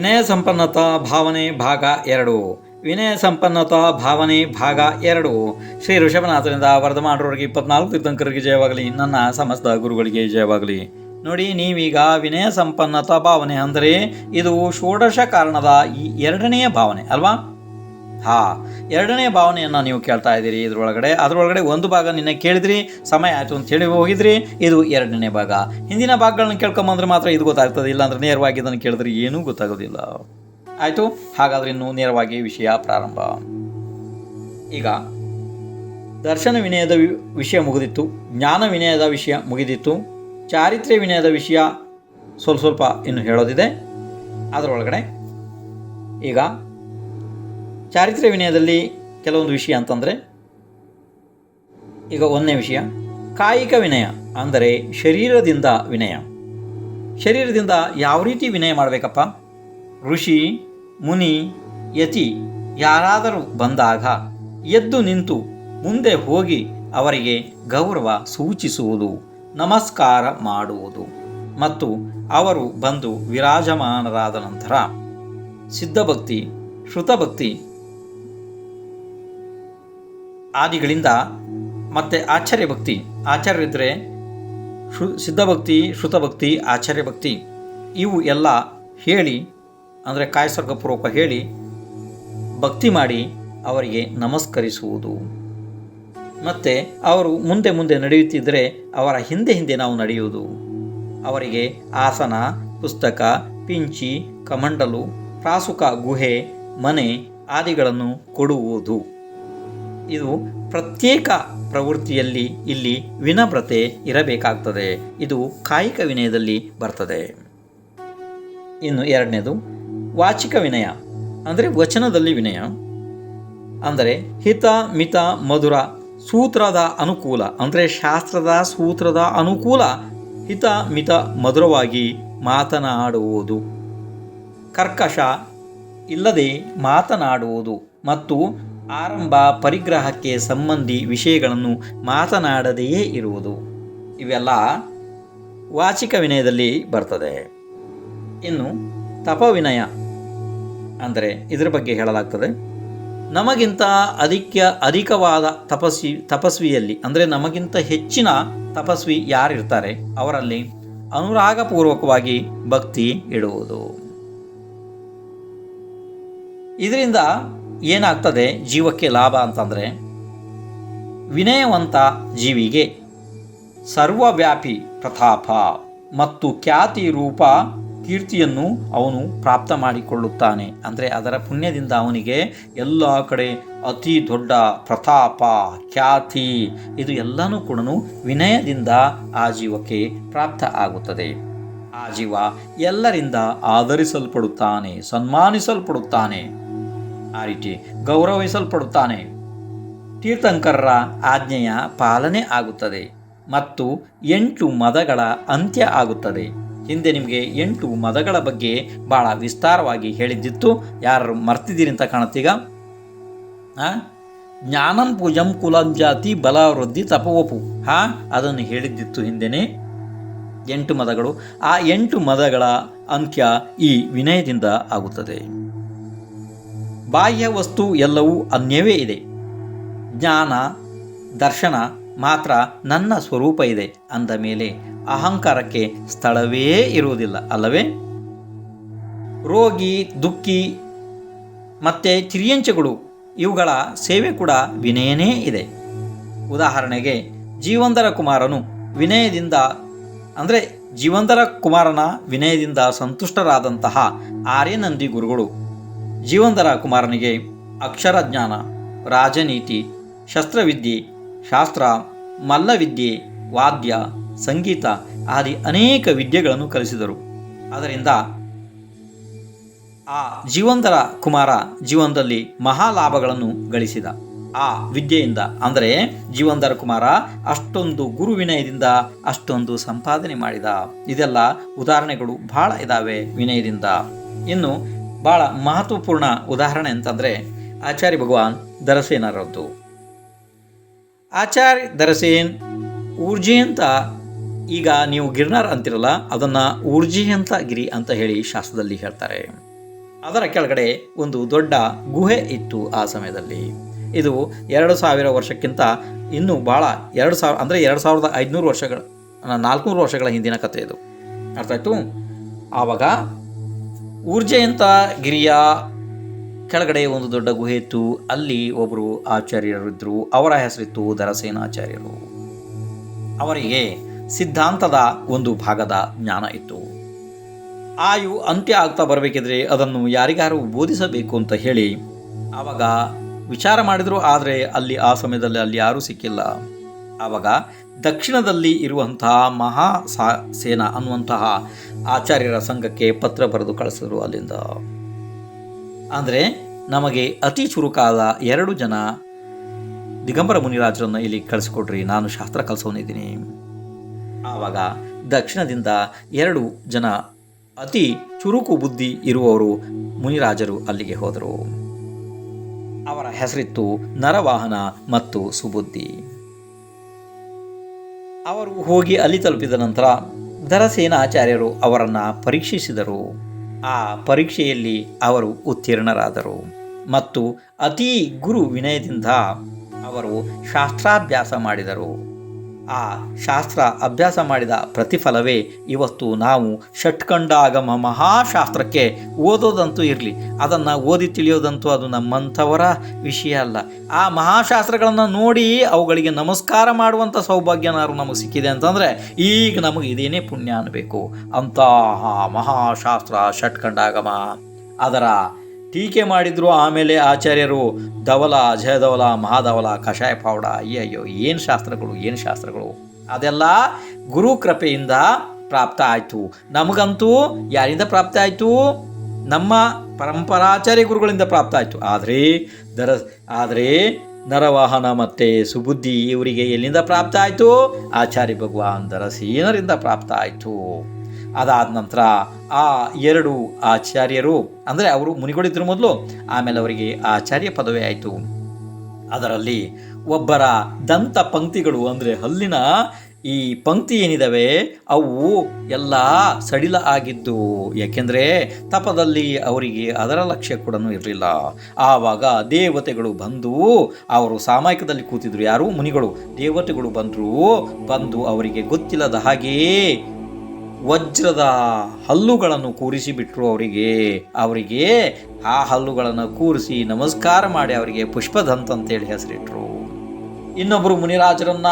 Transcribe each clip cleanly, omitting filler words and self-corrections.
ವಿನಯ ಸಂಪನ್ನತಾ ಭಾವನೆ ಭಾಗ 2. ವಿನಯ ಸಂಪನ್ನತಾ ಭಾವನೆ ಭಾಗ 2. ಶ್ರೀ ಋಷಭನಾಥರಿಂದ ವರ್ಧಮಾನರವರಿಗೆ 24 ತೀರ್ಥಂಕರಿಗೆ ಜಯವಾಗಲಿ. ನನ್ನ ಸಮಸ್ತ ಗುರುಗಳಿಗೆ ಜಯವಾಗಲಿ. ನೋಡಿ, ನೀವೀಗ ವಿನಯ ಸಂಪನ್ನತಾ ಭಾವನೆ ಅಂದರೆ ಇದು ಷೋಡಶ ಕಾರಣದ ಈ ಎರಡನೆಯ ಭಾವನೆ ಅಲ್ವಾ? ಎರಡನೇ ಭಾವನೆಯನ್ನು ನೀವು ಕೇಳ್ತಾ ಇದ್ದೀರಿ. ಅದರೊಳಗಡೆ ಒಂದು ಭಾಗ ನಿನ್ನೆ ಕೇಳಿದ್ರಿ, ಸಮಯ ಆಯಿತು ಅಂತ ಹೇಳಿ ಹೋಗಿದ್ರಿ. ಇದು ಎರಡನೇ ಭಾಗ. ಹಿಂದಿನ ಭಾಗಗಳನ್ನ ಕೇಳ್ಕೊಂಬಂದ್ರೆ ಮಾತ್ರ ಇದು ಗೊತ್ತಾಗ್ತದೆ, ಇಲ್ಲಾಂದ್ರೆ ನೇರವಾಗಿ ಇದನ್ನು ಕೇಳಿದ್ರೆ ಏನೂ ಗೊತ್ತಾಗೋದಿಲ್ಲ. ಆಯಿತು, ಹಾಗಾದರೆ ಇನ್ನು ನೇರವಾಗಿ ವಿಷಯ ಪ್ರಾರಂಭ. ಈಗ ದರ್ಶನ ವಿನಯದ ವಿಷಯ ಮುಗಿದಿತ್ತು, ಜ್ಞಾನ ವಿನಯದ ವಿಷಯ ಮುಗಿದಿತ್ತು, ಚಾರಿತ್ರ್ಯ ವಿನಯದ ವಿಷಯ ಸ್ವಲ್ಪ ಇನ್ನು ಹೇಳೋದಿದೆ. ಅದರೊಳಗಡೆ ಈಗ ಚಾರಿತ್ರ್ಯ ವಿನಯದಲ್ಲಿ ಕೆಲವೊಂದು ವಿಷಯ ಅಂತಂದರೆ, ಈಗ ಒಂದನೇ ವಿಷಯ ಕಾಯಿಕ ವಿನಯ ಅಂದರೆ ಶರೀರದಿಂದ ವಿನಯ. ಶರೀರದಿಂದ ಯಾವ ರೀತಿ ವಿನಯ ಮಾಡಬೇಕಪ್ಪ? ಋಷಿ, ಮುನಿ, ಯತಿ ಯಾರಾದರೂ ಬಂದಾಗ ಎದ್ದು ನಿಂತು ಮುಂದೆ ಹೋಗಿ ಅವರಿಗೆ ಗೌರವ ಸೂಚಿಸುವುದು, ನಮಸ್ಕಾರ ಮಾಡುವುದು ಮತ್ತು ಅವರು ಬಂದು ವಿರಾಜಮಾನರಾದ ನಂತರ ಸಿದ್ಧಭಕ್ತಿ, ಶ್ರುತಭಕ್ತಿ ಆದಿಗಳಿಂದ ಮತ್ತು ಆಚಾರ್ಯಭಕ್ತಿ, ಆಚಾರ್ಯರಿದ್ದರೆ ಸಿದ್ಧಭಕ್ತಿ, ಶ್ರುತಭಕ್ತಿ, ಆಚಾರ್ಯಭಕ್ತಿ ಇವು ಎಲ್ಲ ಹೇಳಿ, ಅಂದರೆ ಕಾಯಸರ್ಗಪೂರ್ವಕ ಹೇಳಿ ಭಕ್ತಿ ಮಾಡಿ ಅವರಿಗೆ ನಮಸ್ಕರಿಸುವುದು. ಮತ್ತು ಅವರು ಮುಂದೆ ನಡೆಯುತ್ತಿದ್ದರೆ ಅವರ ಹಿಂದೆ ನಾವು ನಡೆಯುವುದು. ಅವರಿಗೆ ಆಸನ, ಪುಸ್ತಕ, ಪಿಂಚಿ, ಕಮಂಡಲು, ಪ್ರಾಸುಕ, ಗುಹೆ, ಮನೆ ಆದಿಗಳನ್ನು ಕೊಡುವುದು. ಇದು ಪ್ರತ್ಯೇಕ ಪ್ರವೃತ್ತಿಯಲ್ಲಿ ಇಲ್ಲಿ ವಿನಮ್ರತೆ ಇರಬೇಕಾಗ್ತದೆ. ಇದು ಕಾಯಿಕ ವಿನಯದಲ್ಲಿ ಬರ್ತದೆ. ಇನ್ನು ಎರಡನೇದು ವಾಚಿಕ ವಿನಯ ಅಂದರೆ ವಚನದಲ್ಲಿ ವಿನಯ. ಅಂದರೆ ಹಿತ, ಮಿತ, ಮಧುರ, ಸೂತ್ರದ ಅನುಕೂಲ ಅಂದರೆ ಶಾಸ್ತ್ರದ ಸೂತ್ರದ ಅನುಕೂಲ ಹಿತ, ಮಿತ, ಮಧುರವಾಗಿ ಮಾತನಾಡುವುದು, ಕರ್ಕಶ ಇಲ್ಲದೆ ಮಾತನಾಡುವುದು ಮತ್ತು ಆರಂಭ ಪರಿಗ್ರಹಕ್ಕೆ ಸಂಬಂಧಿ ವಿಷಯಗಳನ್ನು ಮಾತನಾಡದೆಯೇ ಇರುವುದು. ಇವೆಲ್ಲ ವಾಚಿಕ ವಿನಯದಲ್ಲಿ ಬರ್ತದೆ. ಇನ್ನು ತಪವಿನಯ ಅಂದರೆ ಇದರ ಬಗ್ಗೆ ಹೇಳಲಾಗ್ತದೆ. ನಮಗಿಂತ ಅಧಿಕವಾದ ತಪಸ್ವಿಯಲ್ಲಿ ಅಂದರೆ ನಮಗಿಂತ ಹೆಚ್ಚಿನ ತಪಸ್ವಿ ಯಾರಿರ್ತಾರೆ ಅವರಲ್ಲಿ ಅನುರಾಗಪೂರ್ವಕವಾಗಿ ಭಕ್ತಿ ಇಡುವುದು. ಇದರಿಂದ ಏನಾಗ್ತದೆ ಜೀವಕ್ಕೆ ಲಾಭ ಅಂತಂದರೆ, ವಿನಯವಂತ ಜೀವಿಗೆ ಸರ್ವವ್ಯಾಪಿ ಪ್ರತಾಪ ಮತ್ತು ಖ್ಯಾತಿ ರೂಪ ಕೀರ್ತಿಯನ್ನು ಅವನು ಪ್ರಾಪ್ತ ಮಾಡಿಕೊಳ್ಳುತ್ತಾನೆ. ಅಂದರೆ ಅದರ ಪುಣ್ಯದಿಂದ ಅವನಿಗೆ ಎಲ್ಲ ಕಡೆ ಅತಿ ದೊಡ್ಡ ಪ್ರತಾಪ, ಖ್ಯಾತಿ ಇದು ಎಲ್ಲನೂ ಕೂಡ ವಿನಯದಿಂದ ಆ ಜೀವಕ್ಕೆ ಪ್ರಾಪ್ತ ಆಗುತ್ತದೆ. ಆ ಜೀವ ಎಲ್ಲರಿಂದ ಆದರಿಸಲ್ಪಡುತ್ತಾನೆ, ಸನ್ಮಾನಿಸಲ್ಪಡುತ್ತಾನೆ, ಆ ರೀತಿ ಗೌರವಿಸಲ್ಪಡುತ್ತಾನೆ. ತೀರ್ಥಂಕರರ ಆಜ್ಞೆಯ ಪಾಲನೆ ಆಗುತ್ತದೆ ಮತ್ತು 8 ಮದಗಳ ಅಂತ್ಯ ಆಗುತ್ತದೆ. ಹಿಂದೆ ನಿಮಗೆ 8 ಮದಗಳ ಬಗ್ಗೆ ಭಾಳ ವಿಸ್ತಾರವಾಗಿ ಹೇಳಿದ್ದಿತ್ತು. ಯಾರು ಮರ್ತಿದ್ದೀರಿ ಅಂತ ಕಾಣುತ್ತೀಗ. ಜ್ಞಾನಂ ಪೂಜಂ ಕುಲಂಜಾತಿ ಬಲವೃದ್ಧಿ ತಪೋಪು ಅದನ್ನು ಹೇಳಿದ್ದಿತ್ತು ಹಿಂದೆನೇ. 8 ಮದಗಳು. ಆ 8 ಮದಗಳ ಅಂತ್ಯ ಈ ವಿನಯದಿಂದ ಆಗುತ್ತದೆ. ಬಾಹ್ಯ ವಸ್ತು ಎಲ್ಲವೂ ಅನ್ಯವೇ ಇದೆ. ಜ್ಞಾನ ದರ್ಶನ ಮಾತ್ರ ನನ್ನ ಸ್ವರೂಪ ಇದೆ ಅಂದ ಮೇಲೆ ಅಹಂಕಾರಕ್ಕೆ ಸ್ಥಳವೇ ಇರುವುದಿಲ್ಲ ಅಲ್ಲವೇ? ರೋಗಿ, ದುಃಖಿ ಮತ್ತು ಚಿರಿಯಂಚೆಗಳು ಇವುಗಳ ಸೇವೆ ಕೂಡ ವಿನಯನೇ ಇದೆ. ಉದಾಹರಣೆಗೆ ಜೀವಂಧರ ಕುಮಾರನು ವಿನಯದಿಂದ ಅಂದರೆ ಜೀವಂಧರ ಕುಮಾರನ ವಿನಯದಿಂದ ಸಂತುಷ್ಟರಾದಂತಹ ಆರ್ಯನಂದಿ ಗುರುಗಳು ಜೀವಂಧರ ಕುಮಾರನಿಗೆ ಅಕ್ಷರಜ್ಞಾನ, ರಾಜನೀತಿ, ಶಸ್ತ್ರವಿದ್ಯೆ, ಶಾಸ್ತ್ರ, ಮಲ್ಲವಿದ್ಯೆ, ವಾದ್ಯ, ಸಂಗೀತ ಆದಿ ಅನೇಕ ವಿದ್ಯೆಗಳನ್ನು ಕಲಿಸಿದರು. ಅದರಿಂದ ಆ ಜೀವಂಧರ ಕುಮಾರ ಜೀವನದಲ್ಲಿ ಮಹಾಲಾಭಗಳನ್ನು ಗಳಿಸಿದ. ಆ ವಿದ್ಯೆಯಿಂದ ಅಂದರೆ ಜೀವಂಧರ ಕುಮಾರ ಅಷ್ಟೊಂದು ಗುರುವಿನಯದಿಂದ ಅಷ್ಟೊಂದು ಸಂಪಾದನೆ ಮಾಡಿದ. ಇದೆಲ್ಲ ಉದಾಹರಣೆಗಳು ಭಾಳ ಇದ್ದಾವೆ ವಿನಯದಿಂದ. ಇನ್ನು ಭಾಳ ಮಹತ್ವಪೂರ್ಣ ಉದಾಹರಣೆ ಅಂತಂದರೆ ಆಚಾರ್ಯ ಭಗವಾನ್ ದರಸೇನರದ್ದು. ಆಚಾರ್ಯ ದರಸೇನ್ ಊರ್ಜಿ ಅಂತ ಈಗ ನೀವು ಗಿರ್ನಾರ್ ಅಂತಿರಲ್ಲ, ಅದನ್ನು ಊರ್ಜಿಯಂತ ಗಿರಿ ಅಂತ ಹೇಳಿ ಶಾಸ್ತ್ರದಲ್ಲಿ ಹೇಳ್ತಾರೆ. ಅದರ ಕೆಳಗಡೆ ಒಂದು ದೊಡ್ಡ ಗುಹೆ ಇತ್ತು ಆ ಸಮಯದಲ್ಲಿ. ಇದು 2000 ವರ್ಷಕ್ಕಿಂತ ಇನ್ನೂ ಭಾಳ 2000 ಅಂದರೆ 2500 ವರ್ಷಗಳ 400 ವರ್ಷಗಳ ಹಿಂದಿನ ಕಥೆ ಇದು. ಅರ್ಥ ಆಯಿತು. ಆವಾಗ ಊರ್ಜೆಯಂಥ ಗಿರಿಯ ಕೆಳಗಡೆ ಒಂದು ದೊಡ್ಡ ಗುಹೆ ಇತ್ತು. ಅಲ್ಲಿ ಒಬ್ಬರು ಆಚಾರ್ಯರಿದ್ದರು. ಅವರ ಹೆಸರಿತ್ತು ಧರಸೇನಾಚಾರ್ಯರು. ಅವರಿಗೆ ಸಿದ್ಧಾಂತದ ಒಂದು ಭಾಗದ ಜ್ಞಾನ ಇತ್ತು. ಆಯು ಅಂತ್ಯ ಆಗ್ತಾ ಬರಬೇಕಿದ್ರೆ ಅದನ್ನು ಯಾರಿಗಾರು ಬೋಧಿಸಬೇಕು ಅಂತ ಹೇಳಿ ಆವಾಗ ವಿಚಾರ ಮಾಡಿದರು. ಆದರೆ ಅಲ್ಲಿ ಆ ಸಮಯದಲ್ಲಿ ಅಲ್ಲಿ ಯಾರೂ ಸಿಕ್ಕಿಲ್ಲ. ಆವಾಗ ದಕ್ಷಿಣದಲ್ಲಿ ಇರುವಂತಹ ಮಹಾಸೇನ ಅನ್ನುವಂತಹ ಆಚಾರ್ಯರ ಸಂಘಕ್ಕೆ ಪತ್ರ ಬರೆದು ಕಳಿಸಿದ್ರು ಅಲ್ಲಿಂದ. ಅಂದರೆ ನಮಗೆ ಅತಿ ಚುರುಕಾದ 2 ಜನ ದಿಗಂಬರ ಮುನಿರಾಜರನ್ನು ಇಲ್ಲಿ ಕಳಿಸ್ಕೊಡ್ರಿ, ನಾನು ಶಾಸ್ತ್ರ ಕಲಿಸೋನಿದ್ದೀನಿ. ಆವಾಗ ದಕ್ಷಿಣದಿಂದ 2 ಜನ ಅತಿ ಚುರುಕು ಬುದ್ಧಿ ಇರುವವರು ಮುನಿರಾಜರು ಅಲ್ಲಿಗೆ ಹೋದರು. ಅವರ ಹೆಸರಿತ್ತು ನರವಾಹನ ಮತ್ತು ಸುಬುದ್ಧಿ. ಅವರು ಹೋಗಿ ಅಲ್ಲಿ ತಲುಪಿದ ನಂತರ ಧರಸೇನಾಚಾರ್ಯರು ಅವರನ್ನು ಪರೀಕ್ಷಿಸಿದರು. ಆ ಪರೀಕ್ಷೆಯಲ್ಲಿ ಅವರು ಉತ್ತೀರ್ಣರಾದರು ಮತ್ತು ಅತಿ ಗುರು ವಿನಯದಿಂದ ಅವರು ಶಾಸ್ತ್ರಾಭ್ಯಾಸ ಮಾಡಿದರು. ಆ ಶಾಸ್ತ್ರ ಅಭ್ಯಾಸ ಮಾಡಿದ ಪ್ರತಿಫಲವೇ ಇವತ್ತು ನಾವು ಷಟ್ಖಂಡಾಗಮ ಮಹಾಶಾಸ್ತ್ರಕ್ಕೆ ಓದೋದಂತೂ ಇರಲಿ, ಅದನ್ನು ಓದಿ ತಿಳಿಯೋದಂತೂ ಅದು ನಮ್ಮಂಥವರ ವಿಷಯ ಅಲ್ಲ. ಆ ಮಹಾಶಾಸ್ತ್ರಗಳನ್ನು ನೋಡಿ ಅವುಗಳಿಗೆ ನಮಸ್ಕಾರ ಮಾಡುವಂಥ ಸೌಭಾಗ್ಯನಾರು ನಮಗೆ ಸಿಕ್ಕಿದೆ ಅಂತಂದರೆ ಈಗ ನಮಗೆ ಇದೇನೇ ಪುಣ್ಯ ಅನ್ನಬೇಕು. ಅಂತಹ ಮಹಾಶಾಸ್ತ್ರ ಷಟ್ಖಂಡಾಗಮ. ಅದರ ಟೀಕೆ ಮಾಡಿದ್ರು ಆಮೇಲೆ ಆಚಾರ್ಯರು. ಧವಲ, ಜಯಧವಲ, ಮಹಾಧವಲ, ಕಷಾಯ ಪಾವಡ, ಅಯ್ಯಯ್ಯೋ ಏನು ಶಾಸ್ತ್ರಗಳು. ಅದೆಲ್ಲ ಗುರು ಕೃಪೆಯಿಂದ ಪ್ರಾಪ್ತ ಆಯಿತು. ನಮಗಂತೂ ಯಾರಿಂದ ಪ್ರಾಪ್ತ ಆಯಿತು? ನಮ್ಮ ಪರಂಪರಾಚಾರ್ಯ ಗುರುಗಳಿಂದ ಪ್ರಾಪ್ತ ಆಯಿತು. ಆದರೆ ನರವಾಹನ ಮತ್ತು ಸುಬುದ್ಧಿ ಇವರಿಗೆ ಎಲ್ಲಿಂದ ಪ್ರಾಪ್ತ ಆಯಿತು? ಆಚಾರ್ಯ ಭಗವಾನ್ ಧರಸೇನರಿಂದ ಪ್ರಾಪ್ತ ಆಯಿತು. ಅದಾದ ನಂತರ ಆ 2 ಆಚಾರ್ಯರು ಅಂದರೆ ಅವರು ಮುನಿಗಳಿದ್ರು ಮೊದಲು, ಆಮೇಲೆ ಅವರಿಗೆ ಆಚಾರ್ಯ ಪದವಿ ಆಯಿತು. ಅದರಲ್ಲಿ ಒಬ್ಬರ ದಂತ ಪಂಕ್ತಿಗಳು ಅಂದರೆ ಹಲ್ಲಿನ ಈ ಪಂಕ್ತಿ ಏನಿದ್ದಾವೆ ಅವು ಎಲ್ಲ ಸಡಿಲ ಆಗಿದ್ದು. ಯಾಕೆಂದರೆ ತಪದಲ್ಲಿ ಅವರಿಗೆ ಅದರ ಲಕ್ಷ್ಯ ಕೂಡ ಇರಲಿಲ್ಲ. ಆವಾಗ ದೇವತೆಗಳು ಬಂದು, ಅವರು ಸಾಮಾಯಿಕದಲ್ಲಿ ಕೂತಿದ್ರು, ಯಾರು ಮುನಿಗಳು, ದೇವತೆಗಳು ಬಂದು ಅವರಿಗೆ ಗೊತ್ತಿಲ್ಲದ ಹಾಗೆಯೇ ವಜ್ರದ ಹಲ್ಲುಗಳನ್ನು ಕೂರಿಸಿಬಿಟ್ರು. ಅವರಿಗೆ ಆ ಹಲ್ಲುಗಳನ್ನು ಕೂರಿಸಿ ನಮಸ್ಕಾರ ಮಾಡಿ ಅವರಿಗೆ ಪುಷ್ಪದಂತ ಅಂತೇಳಿ ಹೆಸರಿಟ್ರು. ಇನ್ನೊಬ್ಬರು ಮುನಿರಾಜರನ್ನ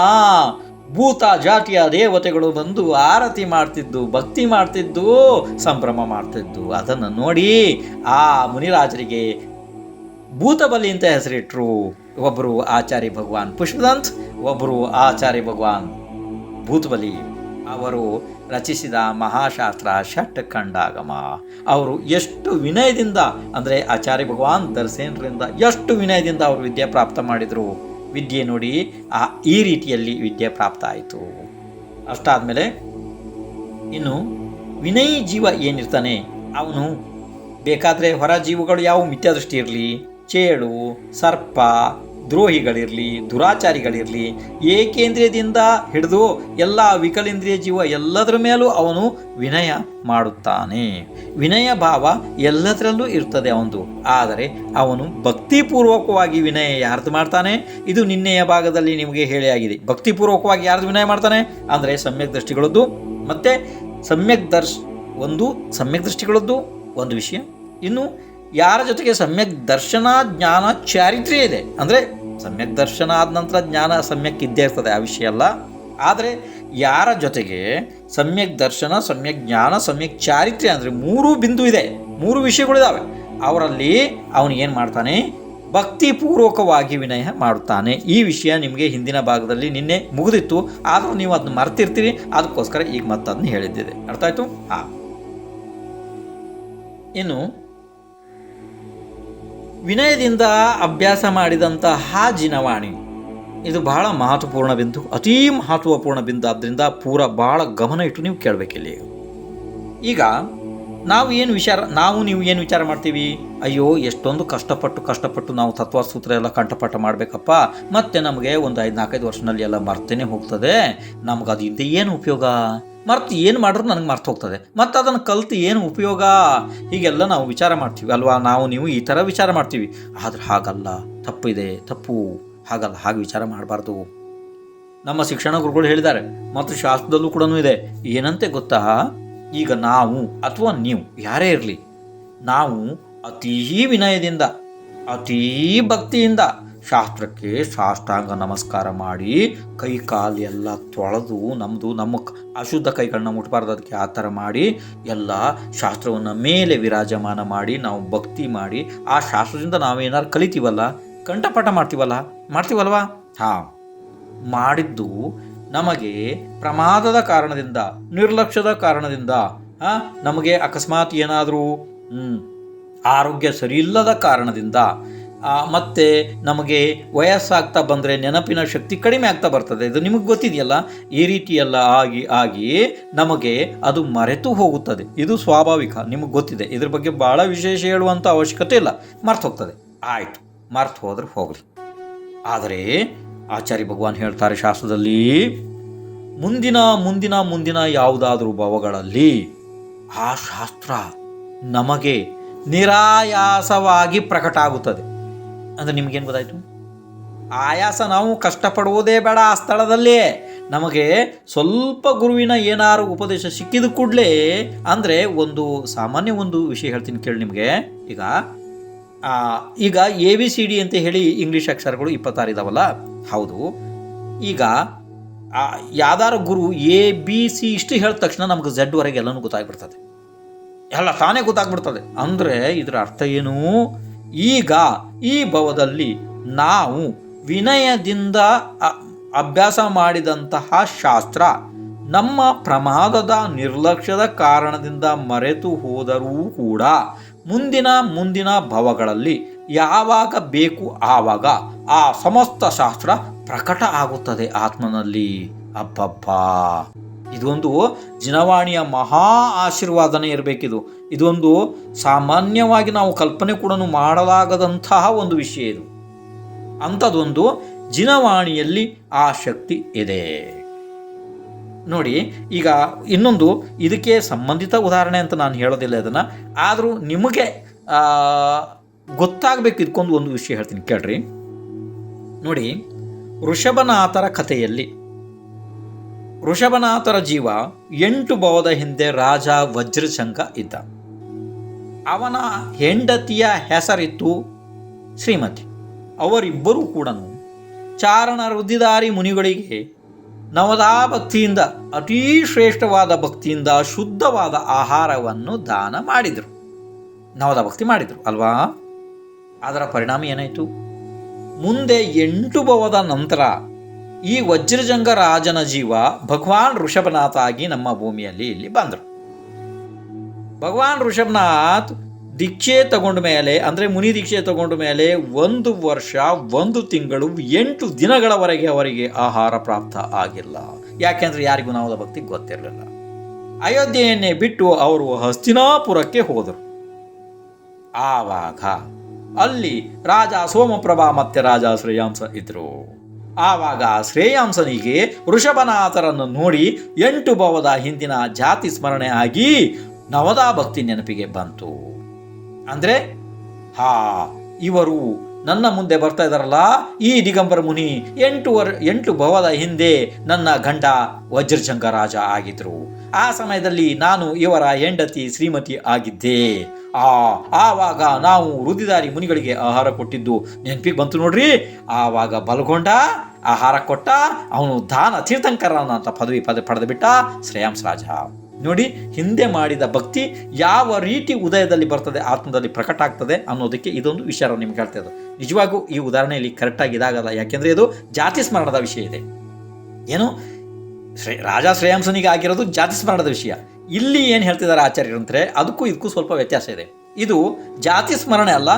ಭೂತ ಜಾತಿಯ ದೇವತೆಗಳು ಬಂದು ಆರತಿ ಮಾಡ್ತಿದ್ದು, ಭಕ್ತಿ ಮಾಡ್ತಿದ್ದು, ಸಂಭ್ರಮ ಮಾಡ್ತಿದ್ದು. ಅದನ್ನು ನೋಡಿ ಆ ಮುನಿರಾಜರಿಗೆ ಭೂತಬಲಿ ಅಂತ ಹೆಸರಿಟ್ರು. ಒಬ್ಬರು ಆಚಾರ್ಯ ಭಗವಾನ್ ಪುಷ್ಪದಂತ್, ಒಬ್ಬರು ಆಚಾರ್ಯ ಭಗವಾನ್ ಭೂತಬಲಿ. ಅವರು ರಚಿಸಿದ ಮಹಾಶಾಸ್ತ್ರ ಷಟ್ಖಂಡಾಗಮ. ಅವರು ಎಷ್ಟು ವಿನಯದಿಂದ ಅಂದರೆ ಆಚಾರ್ಯ ಭಗವಾನ್ ಧರಸೇನರಿಂದ ಎಷ್ಟು ವಿನಯದಿಂದ ಅವರು ವಿದ್ಯೆ ಪ್ರಾಪ್ತ ಮಾಡಿದರು. ವಿದ್ಯೆ ನೋಡಿ ಈ ರೀತಿಯಲ್ಲಿ ವಿದ್ಯೆ ಪ್ರಾಪ್ತ ಆಯಿತು. ಅಷ್ಟಾದಮೇಲೆ ಇನ್ನು ವಿನಯಿ ಜೀವ ಏನಿರ್ತಾನೆ ಅವನು ಬೇಕಾದರೆ ಹೊರ ಜೀವಗಳು ಯಾವ ಮಿಥ್ಯಾದೃಷ್ಟಿ ಇರಲಿ, ಚೇಳು, ಸರ್ಪ, ದ್ರೋಹಿಗಳಿರಲಿ, ದುರಾಚಾರಿಗಳಿರಲಿ, ಏಕೇಂದ್ರಿಯದಿಂದ ಹಿಡಿದು ಎಲ್ಲ ವಿಕಲೇಂದ್ರಿಯ ಜೀವ ಎಲ್ಲದರ ಮೇಲೂ ಅವನು ವಿನಯ ಮಾಡುತ್ತಾನೆ. ವಿನಯ ಭಾವ ಎಲ್ಲದರಲ್ಲೂ ಇರ್ತದೆ ಅವನು. ಆದರೆ ಅವನು ಭಕ್ತಿಪೂರ್ವಕವಾಗಿ ವಿನಯ ಯಾರ್ದು ಮಾಡ್ತಾನೆ? ಇದು ನಿನ್ನೆಯ ಭಾಗದಲ್ಲಿ ನಿಮಗೆ ಹೇಳಿ ಆಗಿದೆ. ಭಕ್ತಿಪೂರ್ವಕವಾಗಿ ಯಾರ್ದು ವಿನಯ ಮಾಡ್ತಾನೆ ಅಂದರೆ ಸಮ್ಯಕ್ ದೃಷ್ಟಿಗಳದ್ದು ಮತ್ತು ಸಮ್ಯಕ್ ದೃಷ್ಟಿಗಳದ್ದು ಒಂದು ವಿಷಯ. ಇನ್ನು ಯಾರ ಜೊತೆಗೆ ಸಮ್ಯಕ್ ದರ್ಶನ, ಜ್ಞಾನ, ಚಾರಿತ್ರ್ಯ ಇದೆ ಅಂದರೆ ಸಮ್ಯಕ್ ದರ್ಶನ ಆದ ನಂತರ ಜ್ಞಾನ ಸಮ್ಯಕ್ ಇದ್ದೇ ಇರ್ತದೆ, ಆ ವಿಷಯ ಅಲ್ಲ. ಆದರೆ ಯಾರ ಜೊತೆಗೆ ಸಮ್ಯಕ್ ದರ್ಶನ, ಸಮ್ಯಕ್ ಜ್ಞಾನ, ಸಮ್ಯಕ್ ಚಾರಿತ್ರ್ಯ ಅಂದರೆ 3 ಬಿಂದು ಇದೆ, 3 ವಿಷಯಗಳಿದ್ದಾವೆ. ಅವರಲ್ಲಿ ಅವನು ಏನು ಮಾಡ್ತಾನೆ? ಭಕ್ತಿಪೂರ್ವಕವಾಗಿ ವಿನಯ ಮಾಡುತ್ತಾನೆ. ಈ ವಿಷಯ ನಿಮಗೆ ಹಿಂದಿನ ಭಾಗದಲ್ಲಿ ನಿನ್ನೆ ಮುಗಿದಿತ್ತು, ಆದರೂ ನೀವು ಅದನ್ನ ಮರ್ತಿರ್ತೀರಿ. ಅದಕ್ಕೋಸ್ಕರ ಈಗ ಮತ್ತೆ ಅದನ್ನ ಹೇಳಿದ್ದಿದೆ. ಅರ್ಥ ಆಯಿತು? ಇನ್ನು ವಿನಯದಿಂದ ಅಭ್ಯಾಸ ಮಾಡಿದಂತಹ ಜಿನವಾಣಿ ಇದು ಬಹಳ ಮಹತ್ವಪೂರ್ಣ ಬಿಂದು, ಅತೀ ಮಹತ್ವಪೂರ್ಣ ಬಿಂದು. ಆದ್ದರಿಂದ ಭಾಳ ಗಮನ ಇಟ್ಟು ನೀವು ಕೇಳಬೇಕಿಲ್ಲಿ. ಈಗ ನಾವು ನೀವು ಏನು ವಿಚಾರ ಮಾಡ್ತೀವಿ? ಅಯ್ಯೋ ಎಷ್ಟೊಂದು ಕಷ್ಟಪಟ್ಟು ನಾವು ತತ್ವಸೂತ್ರ ಎಲ್ಲ ಕಂಠಪಾಠ ಮಾಡಬೇಕಪ್ಪ, ಮತ್ತು ನಮಗೆ ಒಂದು 5-4 ವರ್ಷದಲ್ಲಿ ಎಲ್ಲ ಮರ್ತೇನೆ ಹೋಗ್ತದೆ, ನಮಗದಿಂದ ಏನು ಉಪಯೋಗ? ಮರ್ತು ಏನು ಮಾಡಿದ್ರು ನನಗೆ ಮರ್ತು ಹೋಗ್ತದೆ, ಮತ್ತು ಅದನ್ನು ಕಲಿತು ಏನು ಉಪಯೋಗ, ಹೀಗೆಲ್ಲ ನಾವು ವಿಚಾರ ಮಾಡ್ತೀವಿ ಅಲ್ವಾ. ನೀವು ಈ ಥರ ವಿಚಾರ ಮಾಡ್ತೀವಿ, ಆದರೆ ಹಾಗಲ್ಲ, ತಪ್ಪಿದೆ, ತಪ್ಪು, ಹಾಗಲ್ಲ, ಹಾಗೆ ವಿಚಾರ ಮಾಡಬಾರ್ದು. ನಮ್ಮ ಶಿಕ್ಷಣ ಗುರುಗಳು ಹೇಳಿದ್ದಾರೆ, ಮತ್ತು ಶಾಸ್ತ್ರದಲ್ಲೂ ಕೂಡ ಇದೆ. ಏನಂತೆ ಗೊತ್ತಾ, ಈಗ ನಾವು ಅಥವಾ ನೀವು ಯಾರೇ ಇರಲಿ, ನಾವು ಅತೀ ವಿನಯದಿಂದ ಅತೀ ಭಕ್ತಿಯಿಂದ ಶಾಸ್ತ್ರಕ್ಕೆ ಸಾಷ್ಟಾಂಗ ನಮಸ್ಕಾರ ಮಾಡಿ ಕೈ ಕಾಲು ಎಲ್ಲ ತೊಳೆದು ನಮ್ಮ ಅಶುದ್ಧ ಕೈಗಳನ್ನ ಮುಟ್ಬಾರ್ದು, ಅದಕ್ಕೆ ಆ ಥರ ಮಾಡಿ ಎಲ್ಲ ಶಾಸ್ತ್ರವನ್ನು ಮೇಲೆ ವಿರಾಜಮಾನ ಮಾಡಿ ನಾವು ಭಕ್ತಿ ಮಾಡಿ ಆ ಶಾಸ್ತ್ರದಿಂದ ನಾವೇನಾದ್ರು ಕಲಿತೀವಲ್ಲ, ಕಂಠಪಾಠ ಮಾಡ್ತೀವಲ್ವಾ, ಹಾಂ, ಮಾಡಿದ್ದು ನಮಗೆ ಪ್ರಮಾದದ ಕಾರಣದಿಂದ, ನಿರ್ಲಕ್ಷ್ಯದ ಕಾರಣದಿಂದ, ನಮಗೆ ಅಕಸ್ಮಾತ್ ಏನಾದರೂ ಆರೋಗ್ಯ ಸರಿಯಿಲ್ಲದ ಕಾರಣದಿಂದ, ಮತ್ತು ನಮಗೆ ವಯಸ್ಸಾಗ್ತಾ ಬಂದರೆ ನೆನಪಿನ ಶಕ್ತಿ ಕಡಿಮೆ ಆಗ್ತಾ ಬರ್ತದೆ. ಇದು ನಿಮಗೆ ಗೊತ್ತಿದೆಯಲ್ಲ. ಈ ರೀತಿಯೆಲ್ಲ ಆಗಿ ನಮಗೆ ಅದು ಮರೆತು ಹೋಗುತ್ತದೆ. ಇದು ಸ್ವಾಭಾವಿಕ, ನಿಮಗೆ ಗೊತ್ತಿದೆ. ಇದ್ರ ಬಗ್ಗೆ ಭಾಳ ವಿಶೇಷ ಹೇಳುವಂಥ ಅವಶ್ಯಕತೆ ಇಲ್ಲ. ಮರ್ತು ಹೋಗ್ತದೆ, ಆಯಿತು, ಮರ್ತು ಹೋದ್ರೆ ಹೋಗಲಿ. ಆದರೆ ಆಚಾರ್ಯ ಭಗವಾನ್ ಹೇಳ್ತಾರೆ ಶಾಸ್ತ್ರದಲ್ಲಿ, ಮುಂದಿನ ಯಾವುದಾದ್ರೂ ಭಾವಗಳಲ್ಲಿ ಆ ಶಾಸ್ತ್ರ ನಮಗೆ ನಿರಾಯಾಸವಾಗಿ ಪ್ರಕಟ ಆಗುತ್ತದೆ. ಅಂದರೆ ನಿಮಗೇನು ಗೊತ್ತಾಯಿತು? ಆಯಾಸ, ನಾವು ಕಷ್ಟಪಡುವುದೇ ಬೇಡ ಆ ಸ್ಥಳದಲ್ಲೇ. ನಮಗೆ ಸ್ವಲ್ಪ ಗುರುವಿನ ಏನಾರು ಉಪದೇಶ ಸಿಕ್ಕಿದ ಕೂಡಲೇ, ಅಂದರೆ ಸಾಮಾನ್ಯ ಒಂದು ವಿಷಯ ಹೇಳ್ತೀನಿ ಕೇಳಿ ನಿಮಗೆ. ಈಗ ABCD ಅಂತ ಹೇಳಿ ಇಂಗ್ಲೀಷ್ ಅಕ್ಷರಗಳು 26 ಇದಾವಲ್ಲ, ಹೌದು. ಈಗ ಯಾವ್ದಾರು ಗುರು ABC ಇಷ್ಟು ಹೇಳಿದ ತಕ್ಷಣ ನಮ್ಗೆ Z ಎಲ್ಲನೂ ಗೊತ್ತಾಗ್ಬಿಡ್ತದೆ, ಎಲ್ಲ ತಾನೇ ಗೊತ್ತಾಗ್ಬಿಡ್ತದೆ. ಅಂದರೆ ಇದರ ಅರ್ಥ ಏನು? ಈಗ ಈ ಭವದಲ್ಲಿ ನಾವು ವಿನಯದಿಂದ ಅಭ್ಯಾಸ ಮಾಡಿದಂತಹ ಶಾಸ್ತ್ರ ನಮ್ಮ ಪ್ರಮಾದದ ನಿರ್ಲಕ್ಷ್ಯದ ಕಾರಣದಿಂದ ಮರೆತು ಹೋದರೂ ಕೂಡ ಮುಂದಿನ ಭವಗಳಲ್ಲಿ ಯಾವಾಗ ಬೇಕು ಆವಾಗ ಆ ಸಮಸ್ತ ಶಾಸ್ತ್ರ ಪ್ರಕಟ ಆಗುತ್ತದೆ ಆತ್ಮನಲ್ಲಿ. ಅಬ್ಬಬ್ಬಾ, ಇದೊಂದು ಜಿನವಾಣಿಯ ಮಹಾ ಆಶೀರ್ವಾದನೆ ಇರಬೇಕಿದು. ಇದೊಂದು ಸಾಮಾನ್ಯವಾಗಿ ನಾವು ಕಲ್ಪನೆ ಕೂಡ ಮಾಡಲಾಗದಂತಹ ಒಂದು ವಿಷಯ ಇದು. ಅಂಥದ್ದೊಂದು ಜಿನವಾಣಿಯಲ್ಲಿ ಆ ಶಕ್ತಿ ಇದೆ ನೋಡಿ. ಈಗ ಇನ್ನೊಂದು ಇದಕ್ಕೆ ಸಂಬಂಧಿತ ಉದಾಹರಣೆ ಅಂತ ನಾನು ಹೇಳೋದಿಲ್ಲ ಇದನ್ನು, ಆದರೂ ನಿಮಗೆ ಗೊತ್ತಾಗಬೇಕು ಇದಕ್ಕೊಂದು ಒಂದು ವಿಷಯ ಹೇಳ್ತೀನಿ ಕೇಳ್ರಿ. ನೋಡಿ, ಋಷಭನಾಥರ ಕಥೆಯಲ್ಲಿ ಋಷಭನಾಥರ ಜೀವ 8 ಭವದ ಹಿಂದೆ ರಾಜ ವಜ್ರಶಂಖ ಇದ್ದ. ಅವನ ಹೆಂಡತಿಯ ಹೆಸರಿತ್ತು ಶ್ರೀಮತಿ. ಅವರಿಬ್ಬರೂ ಕೂಡ ಚಾರಣ ರುದ್ದಿದಾರಿ ಮುನಿಗಳಿಗೆ ನವದಾ ಭಕ್ತಿಯಿಂದ, ಅತೀ ಶ್ರೇಷ್ಠವಾದ ಭಕ್ತಿಯಿಂದ ಶುದ್ಧವಾದ ಆಹಾರವನ್ನು ದಾನ ಮಾಡಿದರು. ನವದಾ ಭಕ್ತಿ ಮಾಡಿದರು ಅಲ್ವಾ. ಅದರ ಪರಿಣಾಮ ಏನಾಯಿತು? ಮುಂದೆ 8 ಭವದ ನಂತರ ಈ ವಜ್ರಜಂಗ ರಾಜನ ಜೀವ ಭಗವಾನ್ ಋಷಭನಾಥ ಆಗಿ ನಮ್ಮ ಭೂಮಿಯಲ್ಲಿ ಇಲ್ಲಿ ಬಂದರು. ಭಗವಾನ್ ಋಷಭನಾಥ್ ದೀಕ್ಷೆ ತಗೊಂಡ ಮೇಲೆ, ಅಂದರೆ ಮುನಿ ದೀಕ್ಷೆ ತಗೊಂಡ ಮೇಲೆ 1 ವರ್ಷ 1 ತಿಂಗಳು 8 ದಿನಗಳವರೆಗೆ ಅವರಿಗೆ ಆಹಾರ ಪ್ರಾಪ್ತ ಆಗಿಲ್ಲ. ಯಾಕೆಂದರೆ ಯಾರಿಗೂ ನವದಾ ಭಕ್ತಿ ಗೊತ್ತಿರಲಿಲ್ಲ. ಅಯೋಧ್ಯೆಯನ್ನೇ ಬಿಟ್ಟು ಅವರು ಹಸ್ತಿನಾಪುರಕ್ಕೆ ಹೋದರು. ಆವಾಗ ಅಲ್ಲಿ ರಾಜ ಸೋಮಪ್ರಭಾ ಮತ್ತು ರಾಜ ಶ್ರೇಯಾಂಸ ಇದ್ದರು. ಆವಾಗ ಶ್ರೇಯಾಂಸನಿಗೆ ಋಷಭನಾಥರನ್ನು ನೋಡಿ 8 ಭವದ ಹಿಂದಿನ ಜಾತಿ ಸ್ಮರಣೆ ಆಗಿ ನವದಾ ಭಕ್ತಿ ನೆನಪಿಗೆ ಬಂತು. ಅಂದರೆ ಇವರು ನನ್ನ ಮುಂದೆ ಬರ್ತಾ ಇದ್ದಾರಲ್ಲ, ಈ ದಿಗಂಬರ ಮುನಿ 8 ಭವದ ಹಿಂದೆ ನನ್ನ ಗಂಡ ವಜ್ರಶಂಖ ರಾಜ ಆಗಿದ್ರು. ಆ ಸಮಯದಲ್ಲಿ ನಾನು ಇವರ ಹೆಂಡತಿ ಶ್ರೀಮತಿ ಆಗಿದ್ದೆ. ಆವಾಗ ನಾವು ರುದಿದಾರಿ ಮುನಿಗಳಿಗೆ ಆಹಾರ ಕೊಟ್ಟಿದ್ದು ನೆನಪಿಗೆ ಬಂತು ನೋಡ್ರಿ. ಆವಾಗ ಬಲ್ಗೊಂಡ ಆಹಾರ ಕೊಟ್ಟ, ಅವನು ದಾನ ತೀರ್ಥಂಕರನ ಅಂತ ಪದವಿ ಪಡೆದು ಬಿಟ್ಟ ಶ್ರೇಯಾಂಸ ರಾಜ. ನೋಡಿ, ಹಿಂದೆ ಮಾಡಿದ ಭಕ್ತಿ ಯಾವ ರೀತಿ ಉದಯದಲ್ಲಿ ಬರ್ತದೆ, ಆತ್ಮದಲ್ಲಿ ಪ್ರಕಟ ಆಗ್ತದೆ ಅನ್ನೋದಕ್ಕೆ ಇದೊಂದು ವಿಚಾರ ನಿಮ್ಗೆ ಹೇಳ್ತಾ ಇದ್ದು. ನಿಜವಾಗೂ ಈ ಉದಾಹರಣೆಯಲ್ಲಿ ಕರೆಕ್ಟಾಗಿ ಇದಾಗಲ್ಲ, ಯಾಕೆಂದರೆ ಇದು ಜಾತಿ ಸ್ಮರಣದ ವಿಷಯ ಇದೆ. ಏನು ರಾಜ ಶ್ರೇಯಾಂಸನಿಗೆ ಆಗಿರೋದು ಜಾತಿ ಸ್ಮರಣದ ವಿಷಯ. ಇಲ್ಲಿ ಏನು ಹೇಳ್ತಿದ್ದಾರೆ ಆಚಾರ್ಯರು ಅಂದರೆ ಅದಕ್ಕೂ ಇದಕ್ಕೂ ಸ್ವಲ್ಪ ವ್ಯತ್ಯಾಸ ಇದೆ. ಇದು ಜಾತಿ ಸ್ಮರಣೆ ಅಲ್ಲ,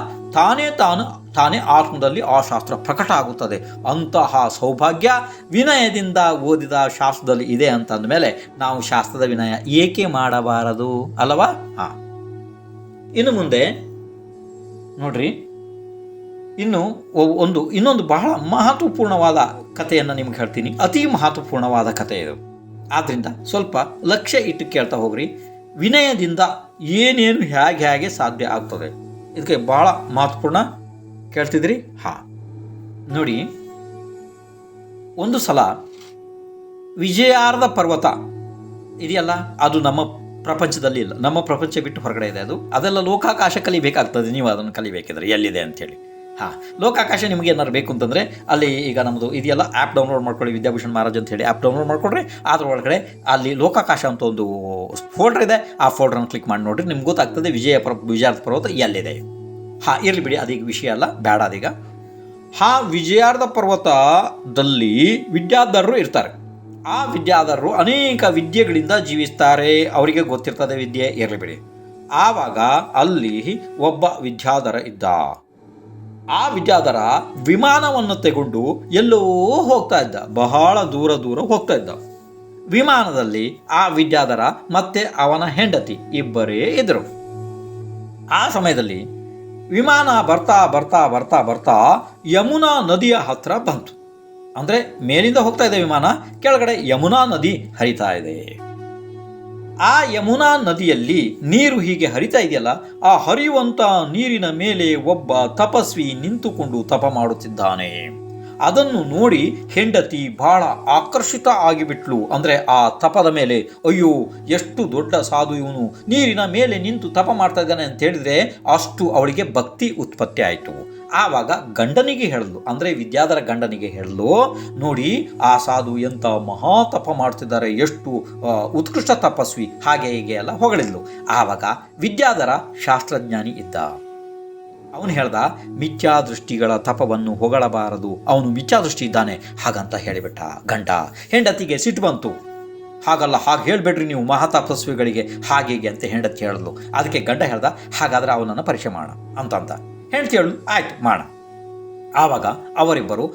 ತಾನೇ ಆತ್ಮದಲ್ಲಿ ಆ ಶಾಸ್ತ್ರ ಪ್ರಕಟ ಆಗುತ್ತದೆ. ಅಂತಹ ಸೌಭಾಗ್ಯ ವಿನಯದಿಂದ ಓದಿದ ಶಾಸ್ತ್ರದಲ್ಲಿ ಇದೆ ಅಂತಂದ ಮೇಲೆ ನಾವು ಶಾಸ್ತ್ರದ ವಿನಯ ಏಕೆ ಮಾಡಬಾರದು ಅಲ್ಲವಾ? ಇನ್ನು ಮುಂದೆ ನೋಡ್ರಿ, ಇನ್ನೊಂದು ಬಹಳ ಮಹತ್ವಪೂರ್ಣವಾದ ಕಥೆಯನ್ನು ನಿಮ್ಗೆ ಹೇಳ್ತೀನಿ. ಅತಿ ಮಹತ್ವಪೂರ್ಣವಾದ ಕಥೆ ಇದು. ಆದ್ದರಿಂದ ಸ್ವಲ್ಪ ಲಕ್ಷ್ಯ ಇಟ್ಟು ಕೇಳ್ತಾ ಹೋಗ್ರಿ. ವಿನಯದಿಂದ ಏನೇನು ಹೇಗೆ ಸಾಧ್ಯ ಆಗ್ತದೆ, ಇದಕ್ಕೆ ಭಾಳ ಮಹತ್ವಪೂರ್ಣ. ಕೇಳ್ತಿದ್ರಿ? ಹಾಂ ನೋಡಿ, ಒಂದು ಸಲ ವಿಜಯಾರ್ಧ ಪರ್ವತ ಇದೆಯಲ್ಲ, ಅದು ನಮ್ಮ ಪ್ರಪಂಚದಲ್ಲಿ ಇಲ್ಲ, ನಮ್ಮ ಪ್ರಪಂಚ ಬಿಟ್ಟು ಹೊರಗಡೆ ಇದೆ. ಅದೆಲ್ಲ ಲೋಕಾಕಾಶ ಕಲಿಬೇಕಾಗ್ತದೆ, ನೀವು ಅದನ್ನು ಕಲಿಬೇಕಿದ್ರೆ ಎಲ್ಲಿದೆ ಅಂಥೇಳಿ. ಹಾಂ, ಲೋಕಾಕಾಶ ನಿಮಗೆ ಏನಾದ್ರು ಬೇಕು ಅಂತಂದರೆ ಅಲ್ಲಿ ಈಗ ನಮ್ಮದು ಇದೆಯಲ್ಲ ಆ್ಯಪ್ ಡೌನ್ಲೋಡ್ ಮಾಡ್ಕೊಳ್ಳಿ, ವಿದ್ಯಾಭೂಷಣ್ ಮಹಾರಾಜ್ ಅಂತ ಹೇಳಿ ಆ್ಯಪ್ ಡೌನ್ಲೋಡ್ ಮಾಡ್ಕೊಳ್ರಿ. ಅದ್ರ ಒಳಗಡೆ ಅಲ್ಲಿ ಲೋಕಾಕಾಶ ಅಂತ ಒಂದು ಫೋಲ್ಡರ್ ಇದೆ, ಆ ಫೋಲ್ಡ್ರನ್ನು ಕ್ಲಿಕ್ ಮಾಡಿ ನೋಡಿರಿ, ನಿಮ್ಗೆ ಗೊತ್ತಾಗ್ತದೆ ವಿಜಯಾರ್ಧ ಪರ್ವತ ಎಲ್ಲಿದೆ. ಹಾಂ, ಇರಲಿ ಬಿಡಿ, ಅದೀಗ ವಿಷಯ ಅಲ್ಲ, ಬೇಡ ಅದೀಗ. ವಿಜಯಾರ್ಧ ಪರ್ವತದಲ್ಲಿ ವಿದ್ಯಾಧರರು ಇರ್ತಾರೆ. ಆ ವಿದ್ಯಾಧರರು ಅನೇಕ ವಿದ್ಯೆಗಳಿಂದ ಜೀವಿಸ್ತಾರೆ, ಅವರಿಗೆ ಗೊತ್ತಿರ್ತದೆ ವಿದ್ಯೆ, ಇರಲಿ ಬಿಡಿ. ಆವಾಗ ಅಲ್ಲಿ ಒಬ್ಬ ವಿದ್ಯಾಧರ ಇದ್ದ. ಆ ವಿದ್ಯಾಧರ ವಿಮಾನವನ್ನು ತೆಗೊಂಡು ಎಲ್ಲೋ ಹೋಗ್ತಾ ಇದ್ದ, ಬಹಳ ದೂರ ಹೋಗ್ತಾ ಇದ್ದ. ವಿಮಾನದಲ್ಲಿ ಆ ವಿದ್ಯಾಧರ ಮತ್ತೆ ಅವನ ಹೆಂಡತಿ ಇಬ್ಬರೇ ಇದ್ದರು. ಆ ಸಮಯದಲ್ಲಿ ವಿಮಾನ ಬರ್ತಾ ಯಮುನಾ ನದಿಯ ಹತ್ರ ಬಂತು. ಅಂದರೆ ಮೇಲಿಂದ ಹೋಗ್ತಾ ಇದೆ ವಿಮಾನ, ಕೆಳಗಡೆ ಯಮುನಾ ನದಿ ಹರಿತಾ ಇದೆ. ಆ ಯಮುನಾ ನದಿಯಲ್ಲಿ ನೀರು ಹೀಗೆ ಹರಿತಾ ಇದೆಯಲ್ಲ, ಆ ಹರಿಯುವಂಥ ನೀರಿನ ಮೇಲೆ ಒಬ್ಬ ತಪಸ್ವಿ ನಿಂತುಕೊಂಡು ತಪ ಮಾಡುತ್ತಿದ್ದಾನೆ. ಅದನ್ನು ನೋಡಿ ಹೆಂಡತಿ ಬಹಳ ಆಕರ್ಷಿತ ಆಗಿಬಿಟ್ಲು. ಅಂದರೆ ಆ ತಪದ ಮೇಲೆ, ಅಯ್ಯೋ ಎಷ್ಟು ದೊಡ್ಡ ಸಾಧು ಇವನು, ನೀರಿನ ಮೇಲೆ ನಿಂತು ತಪ ಮಾಡ್ತಾ ಇದ್ದಾನೆ ಅಂತ ಹೇಳಿದ್ರೆ ಅಷ್ಟು ಅವಳಿಗೆ ಭಕ್ತಿ ಉತ್ಪತ್ತಿ ಆಯಿತು. ಆವಾಗ ಗಂಡನಿಗೆ ಹೇಳಿದ್ಲು, ಅಂದರೆ ವಿದ್ಯಾಧರ ಗಂಡನಿಗೆ ಹೇಳಿದ್ಲು, ನೋಡಿ ಆ ಸಾಧು ಎಂಥ ಮಹಾ ತಪ ಮಾಡ್ತಿದ್ದಾರೆ, ಎಷ್ಟು ಉತ್ಕೃಷ್ಟ ತಪಸ್ವಿ, ಹಾಗೆ ಹೀಗೆ ಎಲ್ಲ ಹೊಗಳಿದ್ಲು. ಆವಾಗ ವಿದ್ಯಾಧರ ಶಾಸ್ತ್ರಜ್ಞಾನಿ ಇದ್ದ. ಅವನು ಹೇಳ್ದ, ಮಿಥ್ಯಾದೃಷ್ಟಿಗಳ ತಪವನ್ನು ಹೊಗಳಬಾರದು, ಅವನು ಮಿಥ್ಯಾದೃಷ್ಟಿ ಇದ್ದಾನೆ ಹಾಗಂತ ಹೇಳಿಬಿಟ್ಟ ಗಂಡ. ಹೆಂಡತಿಗೆ ಸಿಟ್ಟು ಬಂತು, ಹಾಗಲ್ಲ, ಹಾಗೆ ಹೇಳಬೇಡ್ರಿ ನೀವು ಮಹಾತಪಸ್ವಿಗಳಿಗೆ, ಹಾಗೆ ಹೀಗೆ ಅಂತ ಹೆಂಡತಿ ಹೇಳಿದ್ಲು. ಅದಕ್ಕೆ ಗಂಡ ಹೇಳ್ದ, ಹಾಗಾದರೆ ಅವನನ್ನು ಪರೀಕ್ಷೆ ಮಾಡೋಣ ಅಂತ. ಹೆಂಡತಿ ಹೇಳು, ಆಯ್ತು ಮಾಡ. ಆವಾಗ ಅವರಿಬ್ಬರು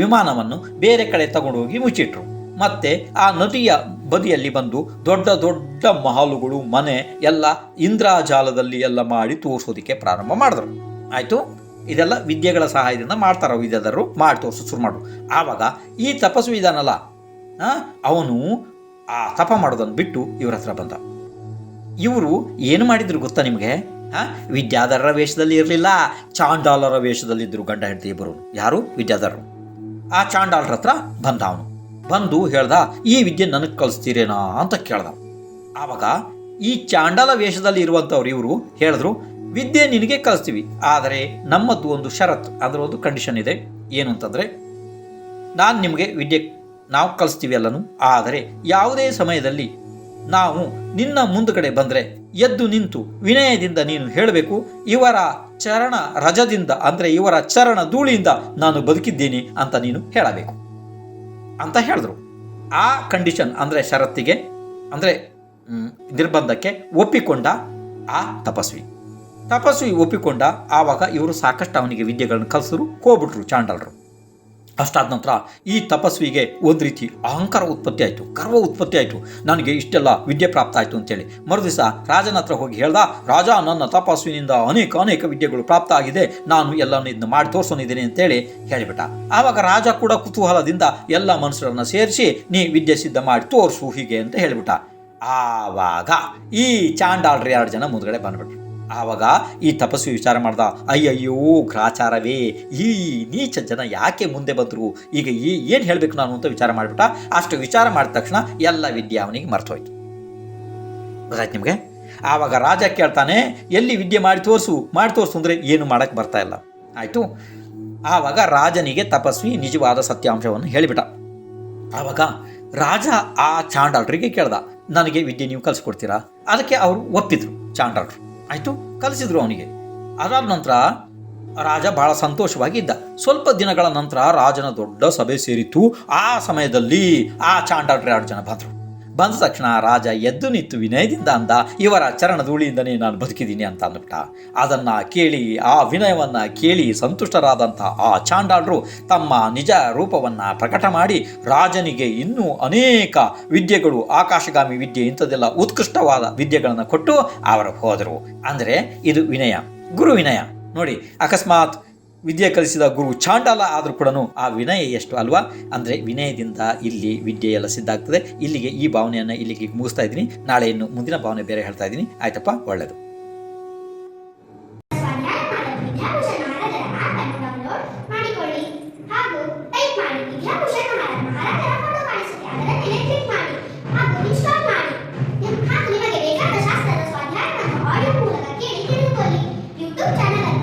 ವಿಮಾನವನ್ನು ಬೇರೆ ಕಡೆ ತಗೊಂಡೋಗಿ ಮುಚ್ಚಿಟ್ರು. ಮತ್ತೆ ಆ ನದಿಯ ಬದಿಯಲ್ಲಿ ಬಂದು ದೊಡ್ಡ ಮಹಲುಗಳು, ಮನೆ ಎಲ್ಲ ಇಂದ್ರಜಾಲದಲ್ಲಿ ಎಲ್ಲ ಮಾಡಿ ತೋರಿಸೋದಕ್ಕೆ ಪ್ರಾರಂಭ ಮಾಡಿದ್ರು. ಆಯಿತು, ಇದೆಲ್ಲ ವಿದ್ಯೆಗಳ ಸಹಾಯದಿಂದ ಮಾಡ್ತಾರ ವಿದ್ಯಾಧರರು, ಮಾಡಿ ತೋರಿಸೋ ಶುರು ಮಾಡು. ಆವಾಗ ಈ ತಪಸ್ವಿ ಇದಾನಲ್ಲ, ಅವನು ಆ ತಪ ಮಾಡೋದನ್ನು ಬಿಟ್ಟು ಇವ್ರ ಹತ್ರ ಬಂದ. ಇವರು ಏನು ಮಾಡಿದ್ರು ಗೊತ್ತಾ ನಿಮಗೆ? ವಿದ್ಯಾಧರರ ವೇಷದಲ್ಲಿ ಇರಲಿಲ್ಲ, ಚಾಂಡಾಲರ ವೇಷದಲ್ಲಿದ್ದರು ಗಂಡ ಹೆಂಡತಿ ಇಬ್ಬರು. ಯಾರು? ವಿದ್ಯಾಧರರು. ಆ ಚಾಂಡಾಲರ ಹತ್ರ ಬಂದ. ಅವನು ಬಂದು ಹೇಳ್ದ, ಈ ವಿದ್ಯೆ ನನಗೆ ಕಲಿಸ್ತೀರೇನಾ ಅಂತ ಕೇಳ್ದ. ಆವಾಗ ಈ ಚಾಂಡಾಲ ವೇಷದಲ್ಲಿ ಇರುವಂಥವ್ರು ಇವರು ಹೇಳಿದ್ರು, ವಿದ್ಯೆ ನಿನಗೆ ಕಲಿಸ್ತೀವಿ, ಆದರೆ ನಮ್ಮದು ಒಂದು ಷರತ್ತು, ಅದರ ಒಂದು ಕಂಡೀಷನ್ ಇದೆ. ಏನು ಅಂತಂದರೆ, ನಾನು ನಿಮಗೆ ವಿದ್ಯೆ ನಾವು ಕಲಿಸ್ತೀವಿ ಎಲ್ಲನೂ, ಆದರೆ ಯಾವುದೇ ಸಮಯದಲ್ಲಿ ನಾವು ನಿನ್ನ ಮುಂದುಗಡೆ ಬಂದರೆ ಎದ್ದು ನಿಂತು ವಿನಯದಿಂದ ನೀನು ಹೇಳಬೇಕು, ಇವರ ಚರಣ ರಜದಿಂದ, ಅಂದರೆ ಇವರ ಚರಣ ಧೂಳಿಯಿಂದ ನಾನು ಬದುಕಿದ್ದೀನಿ ಅಂತ ನೀನು ಹೇಳಬೇಕು ಅಂತ ಹೇಳಿದ್ರು. ಆ ಕಂಡೀಷನ್ ಅಂದರೆ ಷರತ್ತಿಗೆ, ಅಂದರೆ ನಿರ್ಬಂಧಕ್ಕೆ ಒಪ್ಪಿಕೊಂಡ ಆ ತಪಸ್ವಿ ಒಪ್ಪಿಕೊಂಡ. ಆವಾಗ ಇವರು ಸಾಕಷ್ಟು ಅವನಿಗೆ ವಿದ್ಯೆಗಳನ್ನು ಕಲಿಸಿದ್ರು, ಹೋಗ್ಬಿಟ್ರು ಚಾಂಡಾಲರು. ಅಷ್ಟಾದ ನಂತರ ಈ ತಪಸ್ವಿಗೆ ಒಂದು ರೀತಿ ಅಹಂಕಾರ ಉತ್ಪತ್ತಿ ಆಯಿತು, ಗರ್ವ ಉತ್ಪತ್ತಿ ಆಯಿತು. ನನಗೆ ಇಷ್ಟೆಲ್ಲ ವಿದ್ಯೆ ಪ್ರಾಪ್ತ ಆಯಿತು ಅಂತೇಳಿ ಮರುದಿವಸ ರಾಜನ ಹತ್ರ ಹೋಗಿ ಹೇಳ್ದ, ರಾಜ, ನನ್ನ ತಪಸ್ವಿನಿಂದ ಅನೇಕ ವಿದ್ಯೆಗಳು ಪ್ರಾಪ್ತ ಆಗಿದೆ, ನಾನು ಎಲ್ಲನೂ ಇದನ್ನು ಮಾಡಿ ತೋರಿಸೋನಿದ್ದೀನಿ ಅಂತೇಳಿ ಹೇಳಿಬಿಟ್ಟ. ಆವಾಗ ರಾಜ ಕೂಡ ಕುತೂಹಲದಿಂದ ಎಲ್ಲ ಮನುಷ್ಯರನ್ನು ಸೇರಿಸಿ, ನೀ ವಿದ್ಯೆ ಸಿದ್ಧ ಮಾಡಿ ತೋರಿಸು ಹೀಗೆ ಅಂತ ಹೇಳಿಬಿಟ್ಟ. ಆವಾಗ ಈ ಚಾಂಡಾಲರು 2 ಜನ ಮುಂದ್ಗಡೆ ಬಂದ್ಬಿಟ್ರು. ಆವಾಗ ಈ ತಪಸ್ವಿ ವಿಚಾರ ಮಾಡ್ದ, ಅಯ್ಯಯ್ಯೋ ಗ್ರಾಚಾರವೇ, ಈ ನೀಚ ಜನ ಯಾಕೆ ಮುಂದೆ ಬಂದರು, ಈಗ ಏನು ಹೇಳಬೇಕು ನಾನು ಅಂತ ವಿಚಾರ ಮಾಡಿಬಿಟ್ಟ. ಅಷ್ಟು ವಿಚಾರ ಮಾಡಿದ ತಕ್ಷಣ ಎಲ್ಲ ವಿದ್ಯೆ ಅವನಿಗೆ ಮರ್ತೋಯ್ತು. ಗೊತ್ತಾಯ್ತು ನಿಮಗೆ? ಆವಾಗ ರಾಜ ಕೇಳ್ತಾನೆ, ಎಲ್ಲಿ ವಿದ್ಯೆ ಮಾಡಿ ತೋರಿಸು ಅಂದರೆ ಏನು ಮಾಡೋಕ್ಕೆ ಬರ್ತಾ ಇಲ್ಲ. ಆಯಿತು, ಆವಾಗ ರಾಜನಿಗೆ ತಪಸ್ವಿ ನಿಜವಾದ ಸತ್ಯಾಂಶವನ್ನು ಹೇಳಿಬಿಟ್ಟ. ಆವಾಗ ರಾಜ ಆ ಚಾಂಡಾಲರಿಗೆ ಕೇಳ್ದ, ನನಗೆ ವಿದ್ಯೆ ನೀವು ಕಲಿಸ್ಕೊಡ್ತೀರಾ? ಅದಕ್ಕೆ ಅವರು ಒಪ್ಪಿದ್ರು ಚಾಂಡಾಲರು. ಆಯಿತು, ಕಲಿಸಿದ್ರು ಅವನಿಗೆ. ಅದಾದ ನಂತರ ರಾಜ ಬಹಳ ಸಂತೋಷವಾಗಿದ್ದ. ಸ್ವಲ್ಪ ದಿನಗಳ ನಂತರ ರಾಜನ ದೊಡ್ಡ ಸಭೆ ಸೇರಿತ್ತು. ಆ ಸಮಯದಲ್ಲಿ ಆ ಚಾಂಡಾಲರು 2 ಜನ ಬಂದ ತಕ್ಷಣ ರಾಜ ಎದ್ದು ನಿಂತು ವಿನಯದಿಂದ ಅಂದ, ಇವರ ಚರಣ ಧೂಳಿಯಿಂದನೇ ನಾನು ಬದುಕಿದ್ದೀನಿ ಅಂತ ಅಂದ್ಬಿಟ್ಟ. ಅದನ್ನು ಕೇಳಿ, ಆ ವಿನಯವನ್ನು ಕೇಳಿ ಸಂತುಷ್ಟರಾದಂಥ ಆ ಚಾಂಡಾಲರು ತಮ್ಮ ನಿಜ ರೂಪವನ್ನು ಪ್ರಕಟ ಮಾಡಿ ರಾಜನಿಗೆ ಇನ್ನೂ ಅನೇಕ ವಿದ್ಯೆಗಳು, ಆಕಾಶಗಾಮಿ ವಿದ್ಯೆ, ಇಂಥದ್ದೆಲ್ಲ ಉತ್ಕೃಷ್ಟವಾದ ವಿದ್ಯೆಗಳನ್ನು ಕೊಟ್ಟು ಅವರು ಹೋದರು. ಅಂದರೆ ಇದು ವಿನಯ, ಗುರು ವಿನಯ. ನೋಡಿ, ಅಕಸ್ಮಾತ್ ವಿದ್ಯೆ ಕಲಿಸಿದ ಗುರು ಚಾಂಡಾಲ ಆದರೂ ಕೂಡ ಆ ವಿನಯ ಎಷ್ಟು ಅಲ್ವಾ. ಅಂದರೆ ವಿನಯದಿಂದ ಇಲ್ಲಿ ವಿದ್ಯೆ ಎಲ್ಲ ಸಿದ್ಧ ಆಗ್ತದೆ. ಇಲ್ಲಿಗೆ ಈ ಭಾವನೆಯನ್ನು ಇಲ್ಲಿಗೆ ಮುಗಿಸ್ತಾ ಇದ್ದೀನಿ. ನಾಳೆ ಇನ್ನು ಮುಂದಿನ ಭಾವನೆ ಬೇರೆ ಹೇಳ್ತಾ ಇದ್ದೀನಿ. ಆಯ್ತಪ್ಪ, ಒಳ್ಳೆಯದು. YouTube channel